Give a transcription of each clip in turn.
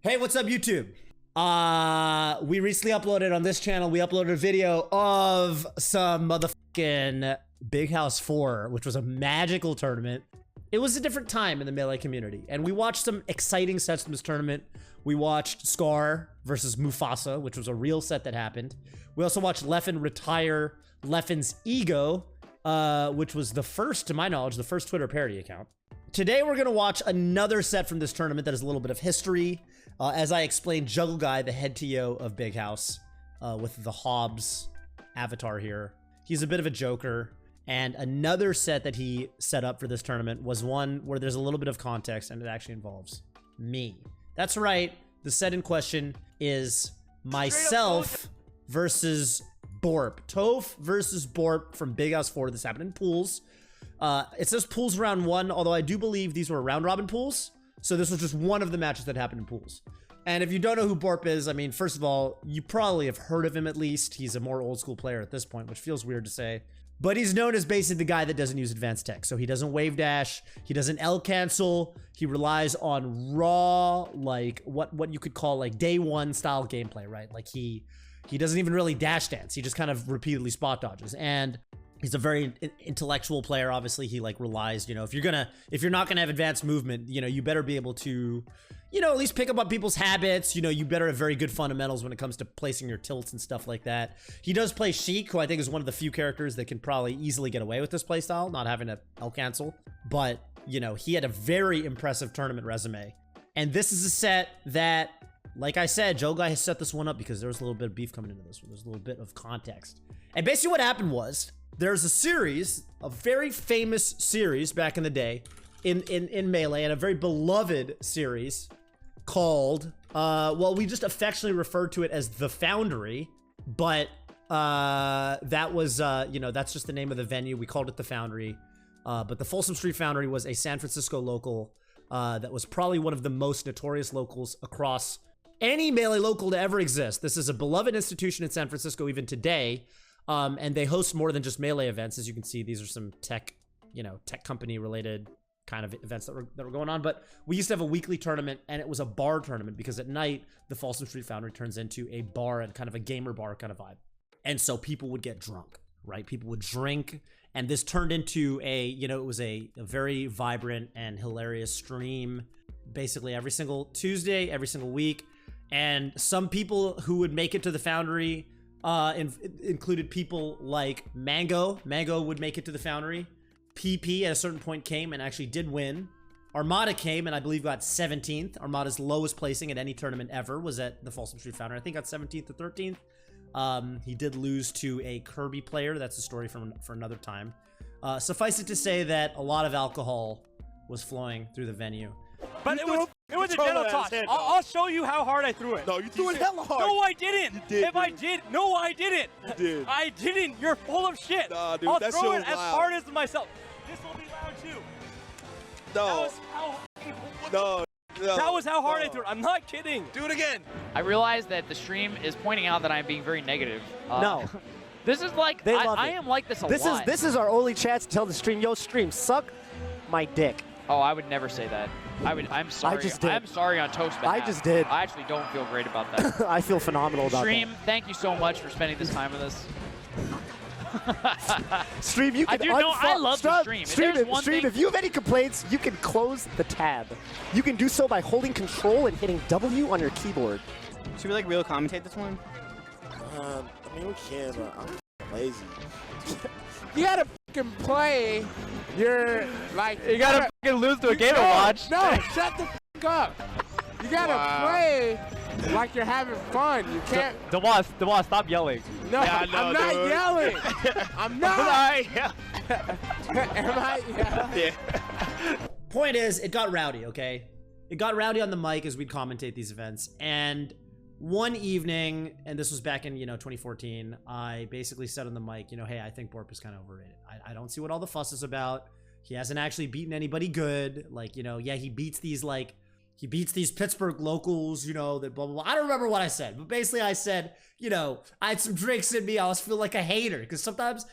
Hey, what's up, YouTube? We recently uploaded on this channel, we uploaded a video of some motherfucking Big House 4, which was a magical tournament. It was a different time in the Melee community, and we watched some exciting sets from this tournament. We watched Scar versus Mufasa, which was a real set that happened. We also watched Leffen retire Leffen's ego, which was the first, to my knowledge, the first Twitter parody account. Today, we're gonna watch another set from this tournament that is a little bit of history. As I explained, Juggle Guy, the head TO of Big House, with the Hobbs avatar here. He's a bit of a joker. And another set that he set up for this tournament was one where there's a little bit of context, and it actually involves me. That's right. The set in question is myself versus Borp. Toph versus Borp from Big House 4. This happened in pools. It says pools round 1, although I do believe these were round robin pools. So this was just one of the matches that happened in pools. And if you don't know who Borp is, I mean, first of all, you probably have heard of him at least. He's a more old school player at this point, which feels weird to say. But he's known as basically the guy that doesn't use advanced tech. So he doesn't wave dash, he doesn't L cancel, he relies on raw, like what you could call like day one style gameplay, right? Like he doesn't even really dash dance, he just kind of repeatedly spot dodges. And he's a very intellectual player. Obviously, he like relies, you know, if you're not gonna have advanced movement, you know, you better be able to, you know, at least pick up on people's habits. You know, you better have very good fundamentals when it comes to placing your tilts and stuff like that. He does play Sheik, who I think is one of the few characters that can probably easily get away with this playstyle, not having to L cancel. But, you know, he had a very impressive tournament resume. And this is a set that, like I said, Joe Guy has set this one up because there was a little bit of beef coming into this one. There's a little bit of context. And basically what happened was, there's a series, a very famous series back in the day in Melee, and a very beloved series called, well, we just affectionately referred to it as the Foundry, but that was, you know, that's just the name of the venue. We called it the Foundry, but the Folsom Street Foundry was a San Francisco local that was probably one of the most notorious locals across any Melee local to ever exist. This is a beloved institution in San Francisco even today. And they host more than just Melee events. As you can see, these are some tech, you know, tech company related kind of events that were going on. But we used to have a weekly tournament, and it was a bar tournament because at night, the Folsom Street Foundry turns into a bar and kind of a gamer bar kind of vibe. And so people would get drunk, right? People would drink, and this turned into a, you know, it was a very vibrant and hilarious stream, basically every single Tuesday, every single week. And some people who would make it to the Foundry included people like Mango. Mango would make it to the Foundry. PP at a certain point came and actually did win. Armada came and I believe got 17th. Armada's lowest placing at any tournament ever was at the Folsom Street Foundry. I think got 17th or 13th. He did lose to a Kirby player. That's a story for another time. Suffice it to say that a lot of alcohol was flowing through the venue. But it was a gentle toss. I'll show you how hard I threw it. No, you threw it hella hard. No, I didn't. You did. If I did, no, I didn't. You did. I didn't. You're full of shit. Nah, dude, I'll that throw shit it was as loud. hard as myself. This will be round 2. No. That was how hard I threw it. I'm not kidding. Do it again. I realize that the stream is pointing out that I'm being very negative. No. This is like, I am like this a lot. This is our only chance to tell the stream, yo, stream, suck my dick. Oh, I would never say that. I'm sorry. I just did. I'm sorry on Toph's behalf. I just did. I actually don't feel great about that. I feel phenomenal about Stream, thank you so much for spending this time with us. Stream, you can I love the stream. Stream, if you have any complaints, you can close the tab. You can do so by holding control and hitting W on your keyboard. Should we like real commentate this one? I mean, we can, but I'm lazy. You gotta fucking play. You're like. You gotta fucking lose to a game to watch. No, shut the fuck up. You gotta play like you're having fun. You can't. DeWatt, stop yelling. No, Yeah, I'm not yelling. I'm not. Am I? Yeah. Point is, it got rowdy, okay? It got rowdy on the mic as we'd commentate these events. And one evening, and this was back in, you know, 2014, I basically said on the mic, you know, hey, I think Borp is kind of overrated. I don't see what all the fuss is about. He hasn't actually beaten anybody good. Like, you know, yeah, he beats these Pittsburgh locals, you know, that blah, blah, blah. I don't remember what I said, but basically I said, you know, I had some drinks in me. I always feel like a hater because sometimes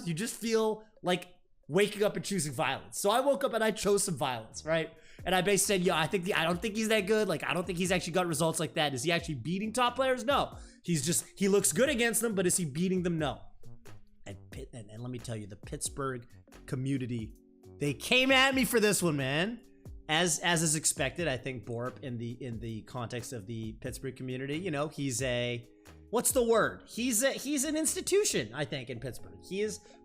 you just feel like waking up and choosing violence. So I woke up and I chose some violence, right? And I basically said, yo, I don't think he's that good. Like, I don't think he's actually got results like that. Is he actually beating top players? No. He looks good against them, but is he beating them? No. And let me tell you, the Pittsburgh community, they came at me for this one, man. As is expected, I think Borp in the context of the Pittsburgh community, you know, he's a, what's the word? He's an institution, I think, in Pittsburgh.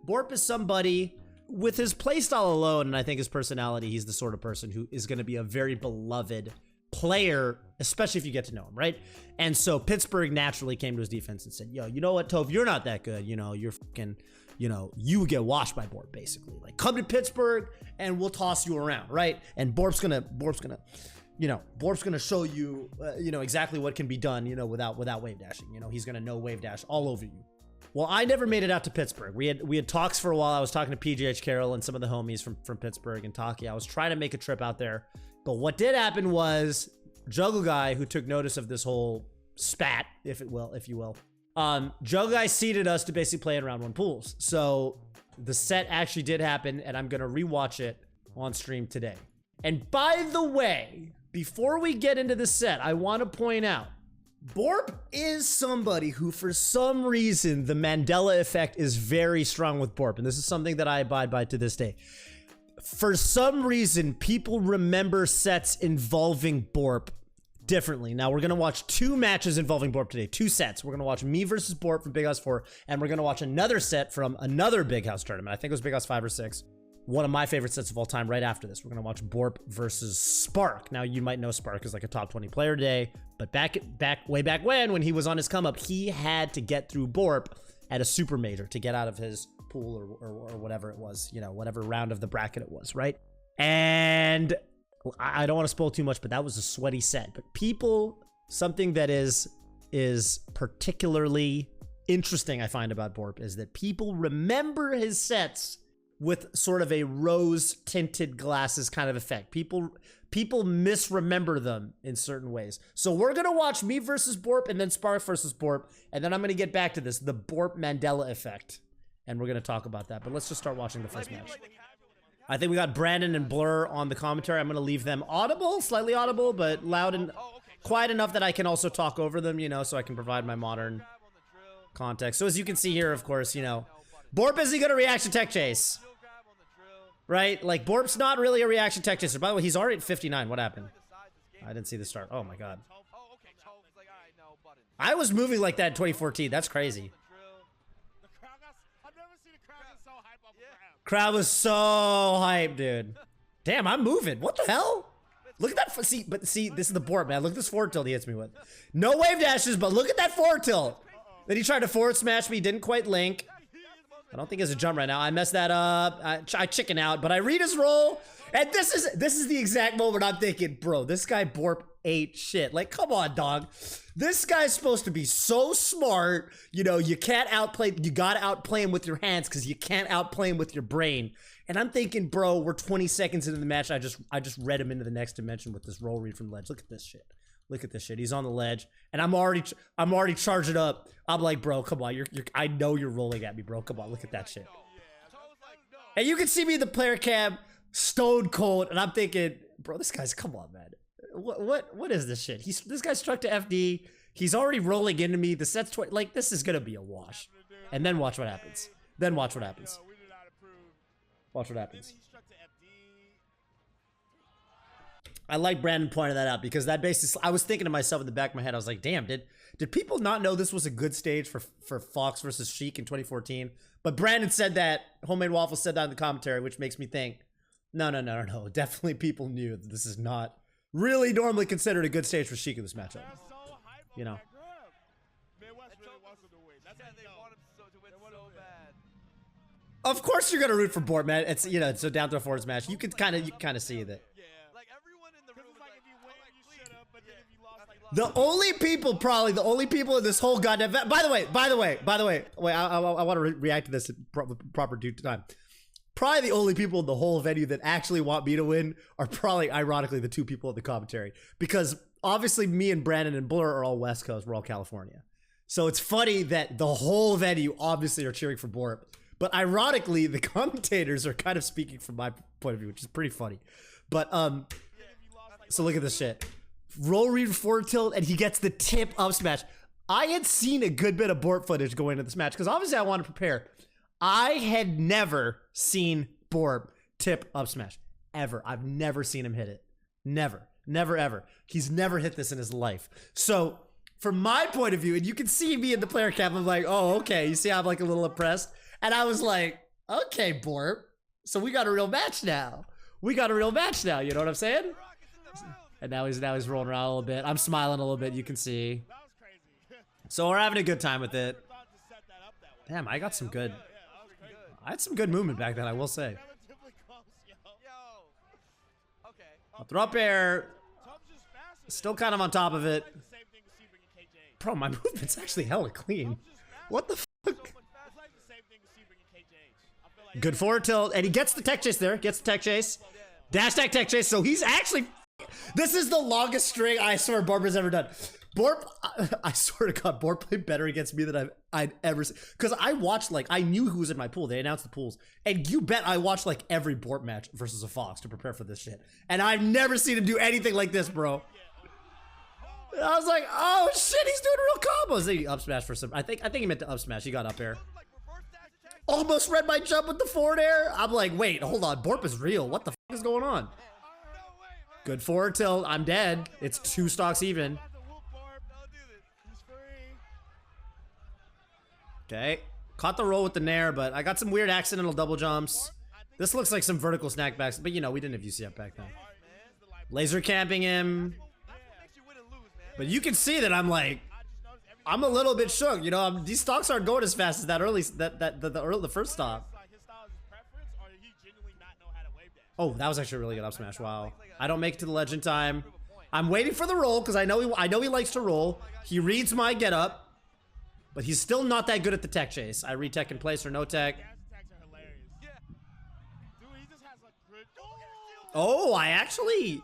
Borp is somebody with his playstyle alone, and I think his personality, he's the sort of person who is going to be a very beloved player, especially if you get to know him, right? And so Pittsburgh naturally came to his defense and said, yo, you know what, Toph, you're not that good. You know, you're fucking, you know, you get washed by Borp, basically. Like, come to Pittsburgh and we'll toss you around, right? And Borp's gonna show you, you know, exactly what can be done, you know, without wave dashing. You know, he's gonna know wave dash all over you. Well, I never made it out to Pittsburgh. We had talks for a while. I was talking to PGH Carroll and some of the homies from Pittsburgh and Taki. I was trying to make a trip out there. But what did happen was Juggle Guy, who took notice of this whole spat, if you will, Juggle Guy seeded us to basically play in round 1 pools. So the set actually did happen, and I'm gonna rewatch it on stream today. And by the way, before we get into the set, I want to point out, Borp is somebody who, for some reason, the Mandela effect is very strong with Borp, and this is something that I abide by to this day. For some reason, people remember sets involving Borp differently. Now, we're going to watch 2 matches involving Borp today. 2 sets. We're going to watch me versus Borp from Big House 4, and we're going to watch another set from another Big House tournament. I think it was Big House 5 or 6. One of my favorite sets of all time right after this. We're going to watch Borp versus Spark. Now, you might know Spark is like a top 20 player today, but way back when he was on his come up, he had to get through Borp at a super major to get out of his pool or whatever it was, you know, whatever round of the bracket it was, right? And I don't want to spoil too much, but that was a sweaty set. But people, something that is particularly interesting I find about Borp is that people remember his sets with sort of a rose-tinted glasses kind of effect. People misremember them in certain ways. So we're gonna watch me versus Borp and then Spark versus Borp, and then I'm gonna get back to this, the Borp Mandela effect, and we're gonna talk about that. But let's just start watching the first match. I think we got Brandon and Blur on the commentary. I'm gonna leave them audible, slightly audible, but loud and quiet enough that I can also talk over them, you know, so I can provide my modern context. So as you can see here, of course, you know, Borp isn't gonna reaction tech chase. Right? Like, Borp's not really a reaction tech chaser. By the way, he's already at 59. What happened? I didn't see the start. Oh, my God. I was moving like that in 2014. That's crazy. Crowd was so hyped, dude. Damn, I'm moving. What the hell? Look at that. See, this is the Borp, man. Look at this forward tilt he hits me with. No wave dashes, but look at that forward tilt. Then he tried to forward smash me. Didn't quite link. I don't think he has a jump right now. I messed that up. I chicken out, but I read his roll, and this is the exact moment I'm thinking, bro, this guy Borp ate shit. Like, come on, dog. This guy's supposed to be so smart. You know, you can't outplay. You gotta outplay him with your hands because you can't outplay him with your brain. And I'm thinking, bro, we're 20 seconds into the match. I just read him into the next dimension with this roll read from the ledge. Look at this shit. Look at this shit. He's on the ledge, and I'm already charging up. I'm like, bro, come on. I know you're rolling at me, bro. Come on, look at that shit. And you can see me in the player cam, stone cold, and I'm thinking, bro, this guy's, come on, man. What is this shit? This guy struck to FD. He's already rolling into me. The set's 20. Like, this is gonna be a wash. And then watch what happens. Watch what happens. Watch what happens. I like Brandon pointing that out because that basically, I was thinking to myself in the back of my head, I was like, damn, did people not know this was a good stage for Fox versus Sheik in 2014? But Brandon said that, Homemade Waffle said that in the commentary, which makes me think, no. Definitely people knew that this is not really normally considered a good stage for Sheik in this matchup. You know. Of course you're gonna root for Borp, man. It's, you know, it's a down throw forward smash. You can kind of see that. The only people in this whole goddamn, by the way, wait, I want to react to this in proper due time. Probably the only people in the whole venue that actually want me to win are probably, ironically, the 2 people in the commentary. Because obviously me and Brandon and Blur are all West Coast, we're all California. So it's funny that the whole venue obviously are cheering for Borp. But ironically, the commentators are kind of speaking from my point of view, which is pretty funny. But So look at this shit. Roll read forward tilt, and he gets the tip up smash. I had seen a good bit of Borp footage going into this match, because obviously I want to prepare. I had never seen Borp tip up smash. Ever. I've never seen him hit it. Never. Never, ever. He's never hit this in his life. So, from my point of view, and you can see me in the player cap, I'm like, oh, okay. You see I'm like a little impressed? And I was like, okay, Borp. So we got a real match now. We got a real match now, you know what I'm saying? And now he's rolling around a little bit. I'm smiling a little bit, you can see. So we're having a good time with it. Damn, I got some good... I had some good movement back then, I will say. Up throw up air. Still kind of on top of it. Bro, my movement's actually hella clean. What the fuck? Good forward tilt, and he gets the tech chase there. Gets the tech chase. Dash tech chase, so he's actually... This is the longest string I swear Borp has ever done. Borp, I swear to God, Borp played better against me than I'd ever seen. Because I watched, like, I knew who was in my pool. They announced the pools. And you bet I watched, like, every Borp match versus a Fox to prepare for this shit. And I've never seen him do anything like this, bro. I was like, oh shit, he's doing real combos. He up smash for some. I think he meant to up smash. He got up air. Almost read my jump with the forward air. I'm like, wait, hold on. Borp is real. What the fuck is going on? Good forward tilt. I'm dead. It's 2 stocks even. Okay. Caught the roll with the nair, but I got some weird accidental double jumps. This looks like some vertical snackbacks, but you know, we didn't have UCF back then. Laser camping him. But you can see that I'm like, I'm a little bit shook. You know, these stocks aren't going as fast as that early, the first stock. Oh, that was actually a really good up smash. Wow. I don't make it to the legend time. I'm waiting for the roll because I know he likes to roll. He reads my get up, but he's still not that good at the tech chase. I read tech in place or no tech. Oh, I actually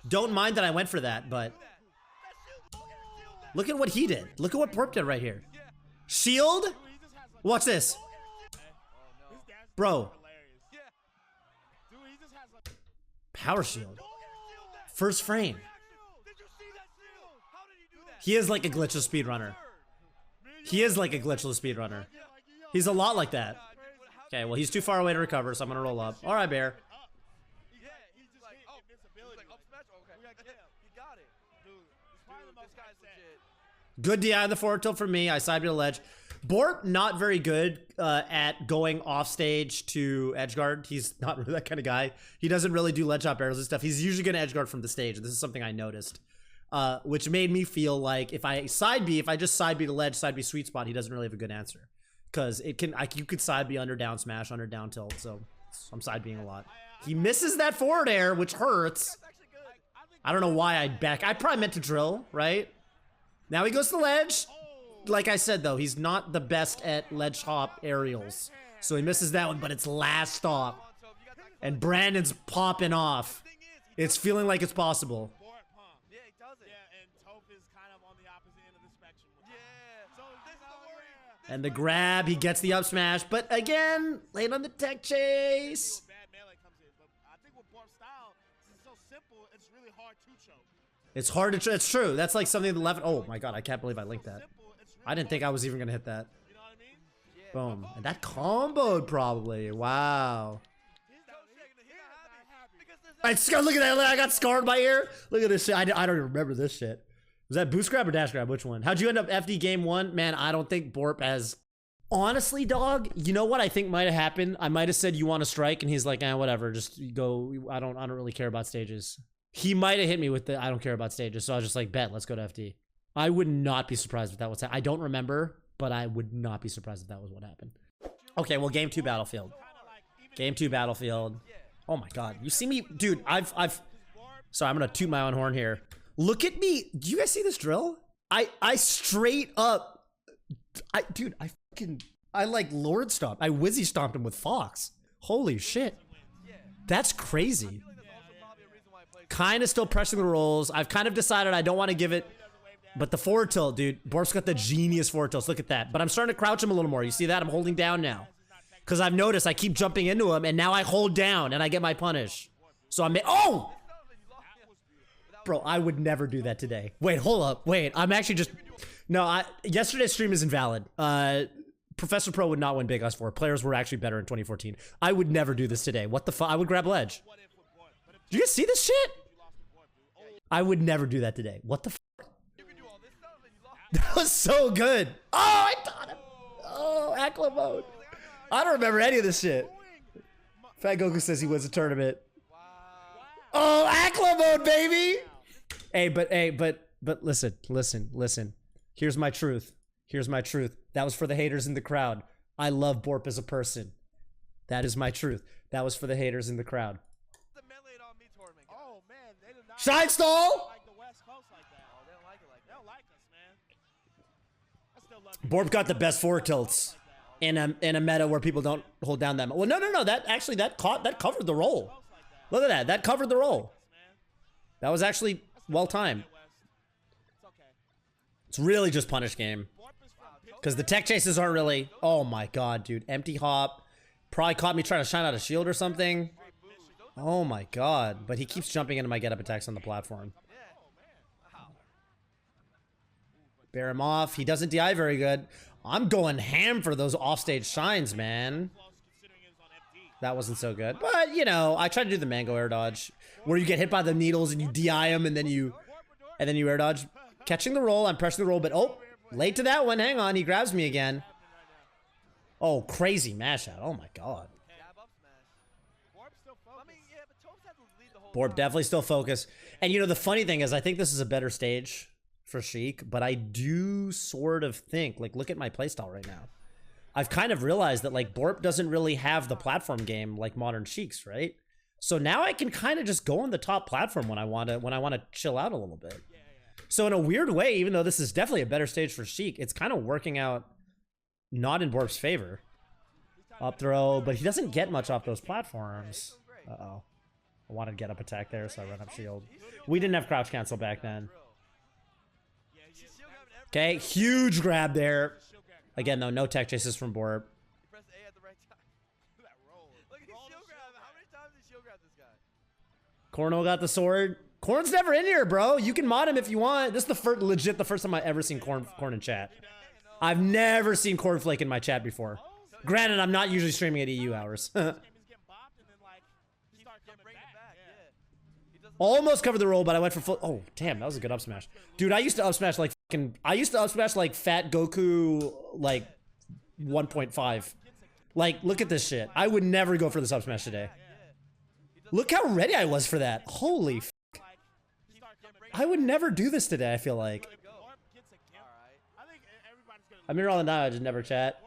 don't mind that I went for that, but look at what he did. Look at what Borp did right here. Shield? Watch this. Bro. Power shield. First frame. He is like a glitchless speedrunner. He is like a glitchless speedrunner. He's a lot like that. Okay, well, he's too far away to recover, so I'm gonna roll up. All right, Bear. Good DI on the forward tilt for me. I side to the ledge. Borp, not very good at going off stage to edge guard. He's not really that kind of guy. He doesn't really do ledge hop arrows and stuff. He's usually going to edge guard from the stage. This is something I noticed, which made me feel like if I just side B to ledge, side B sweet spot, he doesn't really have a good answer. Because you could side B under down smash, under down tilt. So I'm side Bing a lot. He misses that forward air, which hurts. I don't know why I probably meant to drill, right? Now he goes to the ledge. Like I said, though, he's not the best at ledge hop aerials. So he misses that one, but it's last stop. And Brandon's popping off. It's feeling like it's possible. Yeah, he does it. Yeah, and Toph is kind of on the opposite end of the spectrum. Yeah. So this is the worry. And the grab, he gets the up smash. But again, late on the tech chase. Bad melee comes in, but I think with Borp's style, since it's so simple, it's really hard to choke. It's hard to it's true. That's like something the left. Oh my god, I can't believe I linked that. I didn't think I was even gonna hit that. You know what I mean? Boom. And that comboed probably. Wow. Look at that. I got scarred by ear. Look at this shit. I don't even remember this shit. Was that boost grab or dash grab? Which one? How'd you end up FD game 1? Man, I don't think Borp has... Honestly, dog, you know what I think might have happened? I might have said, you want to strike? And he's like, whatever. Just go. I don't really care about stages. He might have hit me with the, I don't care about stages. So I was just like, bet, let's go to FD. I would not be surprised if that was happening. I don't remember, but I would not be surprised if that was what happened. Okay, well, game 2 Battlefield. Game 2 Battlefield. Oh my god. You see me? Dude, sorry, I'm gonna toot my own horn here. Look at me. Do you guys see this drill? I straight up... I like Lord Stomp. I Wizzy stomped him with Fox. Holy shit. That's crazy. Kind of still pressing the rolls. I've kind of decided I don't want to give it... But the forward tilt, dude. Borp's got the genius forward tilts. Look at that. But I'm starting to crouch him a little more. You see that? I'm holding down now. Because I've noticed I keep jumping into him, and now I hold down, and I get my punish. So I'm... Oh! Bro, I would never do that today. Wait, hold up. Wait, I'm actually just... No, yesterday's stream is invalid. Professor Pro would not win Big House 4. Players were actually better in 2014. I would never do this today. What the fuck? I would grab ledge. Do you guys see this shit? I would never do that today. What the fuck? That was so good. Oh, I taught him. Oh, Akla mode. I don't remember any of this shit. Fat Goku says he wins a tournament. Oh, Akla mode, baby. Hey, but listen. Here's my truth. That was for the haters in the crowd. I love Borp as a person. That is my truth. That was for the haters in the crowd. Shine Stall! Borp got the best forward tilts in a meta where people don't hold down that much. Well, no. That covered the roll. Look at that. That covered the roll. That was actually well timed. It's really just punish game. Because the tech chases aren't really... Oh my god, dude. Empty hop. Probably caught me trying to shine out a shield or something. Oh my god. But he keeps jumping into my get-up attacks on the platform. Bear him off. He doesn't DI very good. I'm going ham for those offstage shines, man. That wasn't so good. But, you know, I tried to do the mango air dodge. Where you get hit by the needles and you DI him and then you air dodge. Catching the roll. I'm pressing the roll, but oh, late to that one. Hang on. He grabs me again. Oh, crazy mash out. Oh my god. Borp definitely still focused. And you know, the funny thing is I think this is a better stage for Sheik, but I do sort of think, like, look at my playstyle right now. I've kind of realized that, like, Borp doesn't really have the platform game like modern Sheiks, right? So now I can kind of just go on the top platform when I want to chill out a little bit. So in a weird way, even though this is definitely a better stage for Sheik, it's kind of working out not in Borp's favor. Up throw, but he doesn't get much off those platforms. Uh-oh. I wanted to get up attack there, so I run up shield. We didn't have crouch cancel back then. Okay, huge grab there. Again, though, no tech chases from Borp. Corno got the sword. Corn's never in here, bro. You can mod him if you want. This is legit the first time I've ever seen Corn in chat. I've never seen Cornflake in my chat before. Granted, I'm not usually streaming at EU hours. Almost covered the roll, but I went for full. Oh, damn, that was a good up smash. Dude, I used to up smash like fucking... I used to up smash like Fat Goku, like 1.5. Like, look at this shit. I would never go for this up smash today. Look how ready I was for that. Holy f***. I would never do this today, I feel like. I'm here all the night, I just never chat.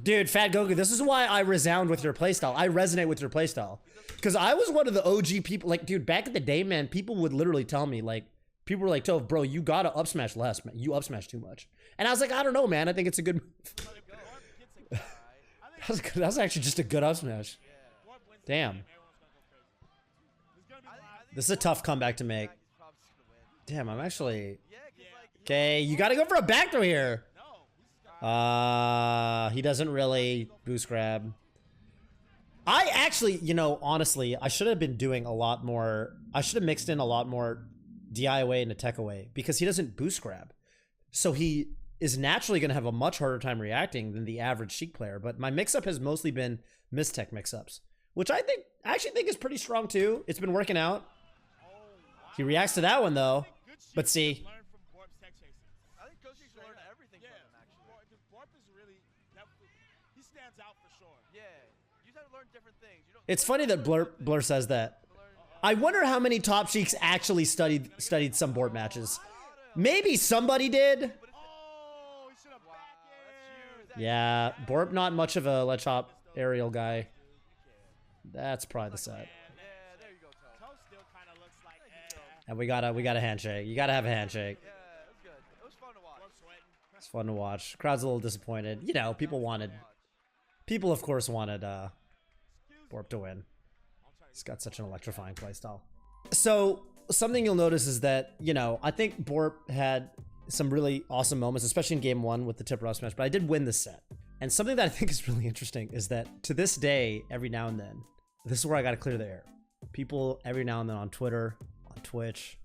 Dude, Fat Goku, this is why I resound with your playstyle. I resonate with your playstyle. Because I was one of the OG people, like, dude, back in the day, man, people would literally tell me, like, people were like, Toph, bro, you gotta up smash less, man. You up smash too much. And I was like, I don't know, man. I think it's a good move. that was actually just a good up smash. Damn. This is a tough comeback to make. Damn, I'm actually... Okay, you gotta go for a back throw here. He doesn't really boost grab. I actually, you know, honestly, I should have been doing a lot more. I should have mixed in a lot more DI away and attack away because he doesn't boost grab. So he is naturally going to have a much harder time reacting than the average Sheik player. But my mix-up has mostly been mistech mix-ups, which I actually think is pretty strong too. It's been working out. He reacts to that one though. But see. It's funny that Blur says that. I wonder how many top Sheiks actually studied some Borp matches. Maybe somebody did. Yeah, Borp not much of a ledge hop aerial guy. That's probably the set. And we got a handshake. You gotta have a handshake. It's fun to watch. Crowd's a little disappointed. You know, people of course wanted Borp to win. He's got such an electrifying playstyle. So something you'll notice is that, you know, I think Borp had some really awesome moments, especially in game one with the tip rough smash, but I did win this set. And something that I think is really interesting is that to this day, every now and then, this is where I gotta clear the air. people every now and then on Twitter, on Twitch,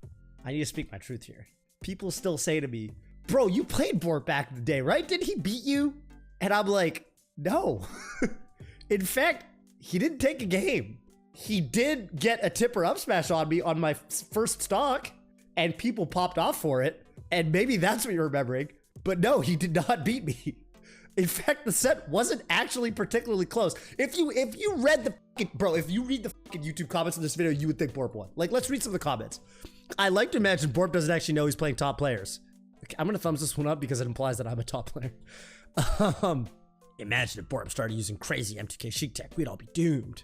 I need to speak my truth here. People still say to me, bro, you played Borp back in the day, right? Did he beat you? And I'm like, no. In fact, he didn't take a game. He did get a tipper up smash on me on my first stock, and people popped off for it. And maybe that's what you're remembering. But no, he did not beat me. In fact, the set wasn't actually particularly close. If you read the fucking, bro, if you read the fucking YouTube comments in this video, you would think Borp won. Like, let's read some of the comments. I like to imagine Borp doesn't actually know he's playing top players. Okay, I'm gonna thumbs this one up because it implies that I'm a top player. Imagine if Borp started using crazy MTK Sheik tech, we'd all be doomed.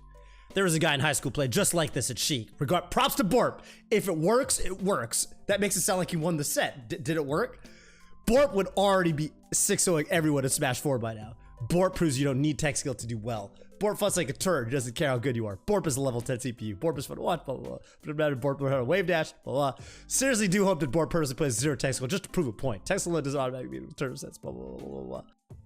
There was a guy in high school played just like this at Sheik. Props to Borp. If it works, it works. That makes it sound like he won the set. Did it work? Borp would already be 6-0ing everyone at Smash 4 by now. Borp proves you don't need tech skill to do well. Borp fights like a turd. He doesn't care how good you are. Borp is a level 10 CPU. Borp is fun to watch, blah, blah, blah. But it mattered Borp learned how to wave dash, blah, blah. Seriously do hope that Borp personally plays 0 tech skill just to prove a point. Tech skill doesn't automatically mean turn sets, blah, blah, blah, blah, blah.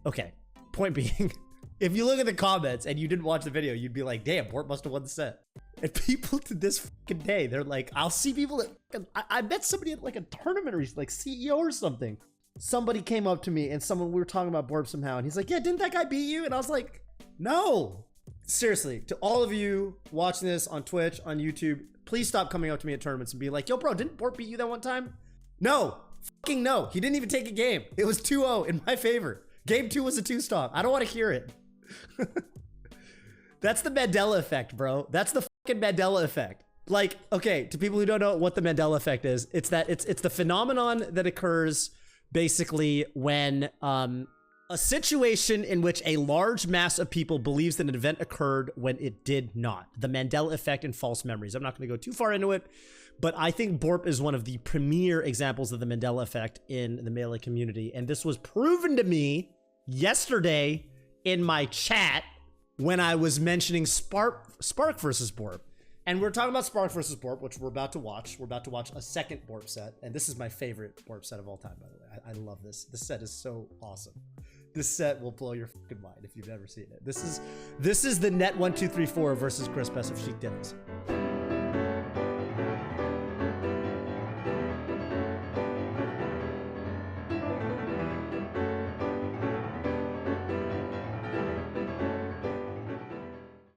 Okay, point being, if you look at the comments and you didn't watch the video, you'd be like, damn, Borp must have won the set. And people to this fucking day, they're like, I'll see people at, I met somebody at like a tournament or like CEO or something. Somebody came up to me and we were talking about Borp somehow, and he's like, yeah, didn't that guy beat you? And I was like, no. Seriously, to all of you watching this on Twitch, on YouTube, please stop coming up to me at tournaments and be like, yo, bro, didn't Borp beat you that one time? No, fucking no. He didn't even take a game. It was 2-0 in my favor. Game 2 was a 2-stock. I don't want to hear it. That's the Mandela effect, bro. That's the fucking Mandela effect. Like, okay, to people who don't know what the Mandela effect is, it's the phenomenon that occurs basically when a situation in which a large mass of people believes that an event occurred when it did not. The Mandela effect and false memories. I'm not going to go too far into it, but I think Borp is one of the premier examples of the Mandela effect in the Melee community. And this was proven to me yesterday in my chat when I was mentioning Spark versus Borp. And we're talking about Spark versus Borp, which we're about to watch. We're about to watch a second Borp set. And this is my favorite Borp set of all time, by the way. I love this. This set is so awesome. This set will blow your fucking mind if you've never seen it. This is the Net 1 2 3 4 versus Chris Best of Sheik Dennis.